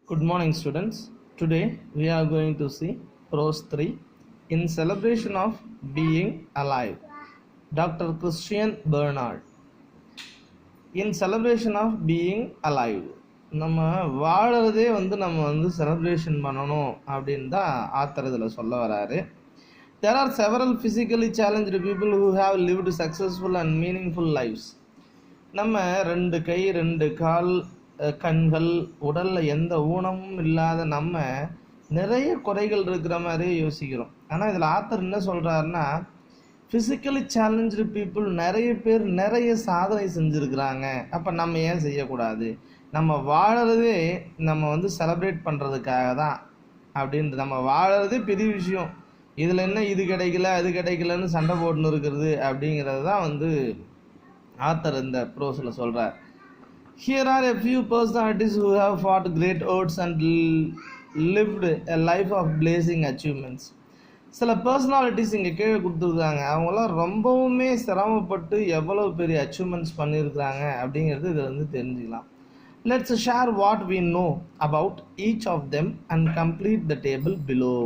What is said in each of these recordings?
Good morning, students. Today we are going to see prose 3 in celebration of being alive. Dr. Christian Bernard. In celebration of being alive. நம்ம வாழறதே நம்ம celebration பண்ணணும் அப்படின்னு தான் author இதில் சொல்ல வராரு. There are several physically challenged people who have lived successful and meaningful lives. நம்ம ரெண்டு கை ரெண்டு கால் கண்கள் உடலில் எந்த ஊனமும் இல்லாத நம்ம நிறைய குறைகள் இருக்கிற மாதிரியே யோசிக்கிறோம். ஆனால் இதில் ஆத்தர் என்ன சொல்கிறாருன்னா, ஃபிசிக்கலி சேலஞ்சு பீப்புள் நிறைய பேர் நிறைய சாதனை செஞ்சுருக்கிறாங்க. அப்போ நம்ம ஏன் செய்யக்கூடாது? நம்ம வாழறதே நம்ம செலிப்ரேட் பண்ணுறதுக்காக தான் அப்படின்ட்டு. நம்ம வாழறதே பெரிய விஷயம். இதில் என்ன இது கிடைக்கல அது கிடைக்கலன்னு சண்டை போட்டுன்னு இருக்கிறது அப்படிங்கிறது தான் ஆத்தர் இந்த ப்ரோஸில் சொல்கிறார். Here are a few personalities who have fought great odds and lived a life of blazing achievements. சில பர்சனாலிட்டிஸ் இங்கே கீழே கொடுத்துருக்காங்க. அவங்களாம் ரொம்பவுமே சிரமப்பட்டு எவ்வளோ பெரிய அச்சீவ்மெண்ட்ஸ் பண்ணியிருக்கிறாங்க அப்படிங்கிறது இதில் தெரிஞ்சுக்கலாம். Let's share what we know about each of them and complete the table below.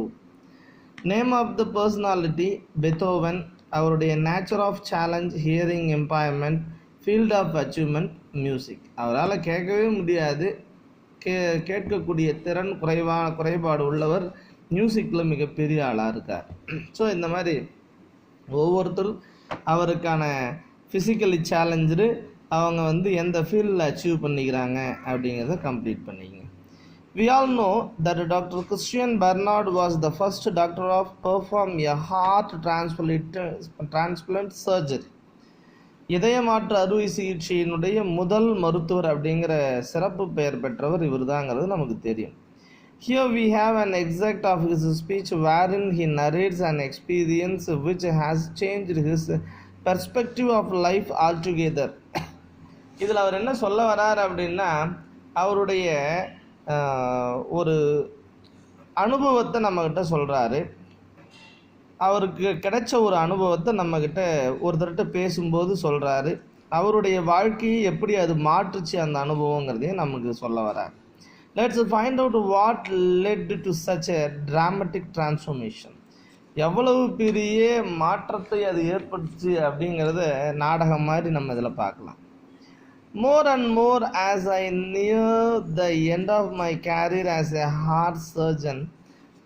Name of the personality: Beethoven. அவருடைய nature of challenge, hearing impairment, field of achievement, music. அவரால் கேட்கவே முடியாது, கேட்கக்கூடிய திறன் குறைபாடு உள்ளவர், மியூசிக்கில் மிகப்பெரிய ஆளாக இருக்கார். ஸோ இந்த மாதிரி ஒவ்வொருத்தரும் அவருக்கான ஃபிசிக்கலி சேலஞ்சு அவங்க எந்த ஃபீல்டில் அச்சீவ் பண்ணிக்கிறாங்க அப்படிங்கிறத கம்ப்ளீட் பண்ணிக்கங்க. We all know that Dr. Christian Bernard was the first doctor of perform a heart transplant surgery. இதய மாற்று அறுவை சிகிச்சையினுடைய முதல் மருத்துவர் அப்படிங்கிற சிறப்பு பெயர் பெற்றவர் இவர் தாங்கிறது நமக்கு தெரியும். Here we have an excerpt of his speech wherein he narrates an experience which has changed his perspective of life altogether. இதில் அவர் என்ன சொல்ல வரார் அப்படின்னா, அவருடைய ஒரு அனுபவத்தை நம்மக்கிட்ட சொல்கிறாரு. அவருக்கு கிடைச்ச ஒரு அனுபவத்தை நம்மக்கிட்ட ஒருத்தர்கிட்ட பேசும்போது சொல்கிறாரு. அவருடைய வாழ்க்கையை எப்படி அது மாற்றுச்சு அந்த அனுபவங்கிறதையும் நமக்கு சொல்ல வரார். Let's find out what led to such a traumatic transformation. எவ்வளவு பெரிய மாற்றத்தை அது ஏற்படுச்சு அப்படிங்கிறத நாடகம் மாதிரி நம்ம இதில் பார்க்கலாம். More and more as I near the end of my career as a heart surgeon,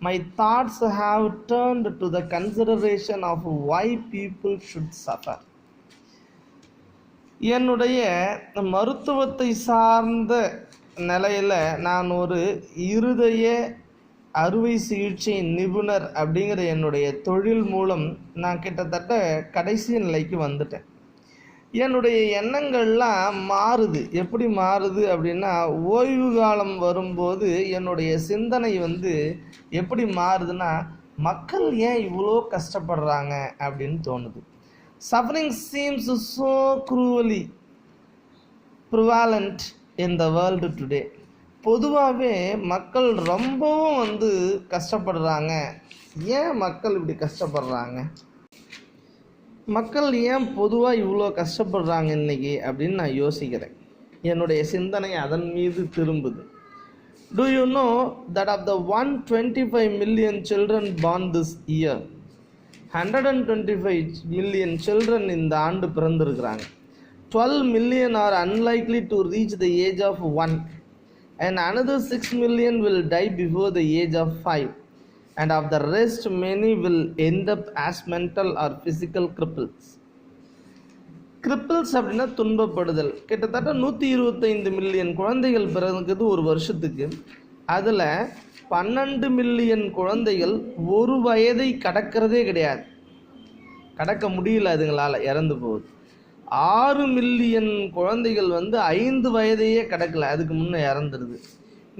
my thoughts have turned to the consideration of why people should suffer. என்னுடைய மருத்துவத்தை சார்ந்த நிலையில் நான் ஒரு இருதய அறுவை சிகிச்சை நிபுணர் அப்படிங்கிற என்னுடைய தொழில் மூலம் நான் கிட்டத்தட்ட கடைசி நிலைக்கு வந்துட்டேன். என்னுடைய எண்ணங்கள்லாம் மாறுது. எப்படி மாறுது அப்படின்னா, ஓய்வு காலம் வரும்போது என்னுடைய சிந்தனை எப்படி மாறுதுன்னா, மக்கள் ஏன் இவ்வளோ கஷ்டப்படுறாங்க அப்படின்னு தோணுது. Suffering seems so cruelly prevalent in the world today. பொதுவாகவே மக்கள் ரொம்பவும் கஷ்டப்படுறாங்க. ஏன் மக்கள் இப்படி கஷ்டப்படுறாங்க? மக்கள் ஏன் பொதுவாக இவ்வளோ கஷ்டப்படுறாங்க இன்றைக்கி அப்படின்னு நான் யோசிக்கிறேன். என்னுடைய சிந்தனை அதன் மீது திரும்புது. Do you know that of the 125 million children born this year, 125 million children இந்த ஆண்டு பிறந்திருக்கிறாங்க. 12 million are unlikely to reach the age of 1 and another 6 million will die before the age of 5. And of the rest, many will end up as mental or physical cripples. Cripples அப்படின்னா துன்பப்படுதல். கிட்டத்தட்ட 125 million குழந்தைகள் பிறகுது ஒரு வருஷத்துக்கு. அதில் 12 million குழந்தைகள் ஒரு வயதை கடக்கிறதே கிடையாது, கடக்க முடியல, அதுங்களால் இறந்து போகுது. 6 மில்லியன் குழந்தைகள் 5 வயதையே கடக்கலை, அதுக்கு முன்னே இறந்துடுது.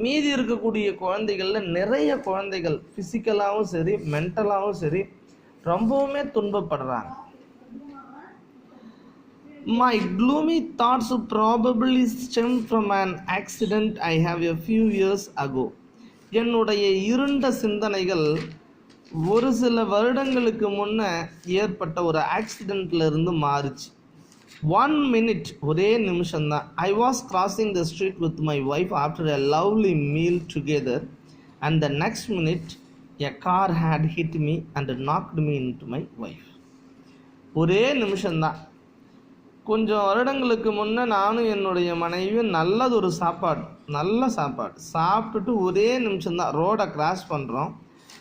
மீதி இருக்கக்கூடிய குழந்தைகளில் நிறைய குழந்தைகள் ஃபிசிக்கலாகவும் சரி மென்டலாகவும் சரி ரொம்பவுமே துன்பப்படுறாங்க. My gloomy thoughts probably stem from an accident I have a few years ago. என்னுடைய இருண்ட சிந்தனைகள் ஒரு சில வருடங்களுக்கு முன்னே ஏற்பட்ட ஒரு ஆக்சிடெண்ட்ல இருந்து மாறுச்சு. 1 minute, ஒரே நிமிஷம்தான். I was crossing the street with my wife after a lovely meal together, and the next minute a car had hit me and knocked me into my wife. ஒரே நிமிஷம்தான். கொஞ்சம் வருடங்களுக்கு முன்னே நானும் என்னுடைய மனைவியும் நல்ல சாப்பாடு சாப்பிட்டுட்டு ஒரே நிமிஷம்தான் ரோடை கிராஸ் பண்ணுறோம்.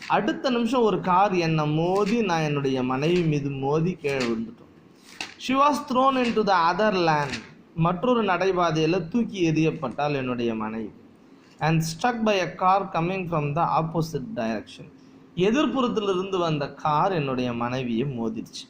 அடுத்த நிமிஷம் ஒரு கார் என்னை மோதி நான் என்னுடைய மனைவி மீது மோதி கீழே விழுந்துட்டோம். She was thrown into the other lane. மற்றொரு நடைபாதையில் தூக்கி எறியப்பட்டால் என்னுடைய மனைவி. And struck by a car coming from the opposite direction. எதிர்ப்புறத்திலிருந்து வந்த கார் என்னுடைய மனைவியை மோதிருச்சு.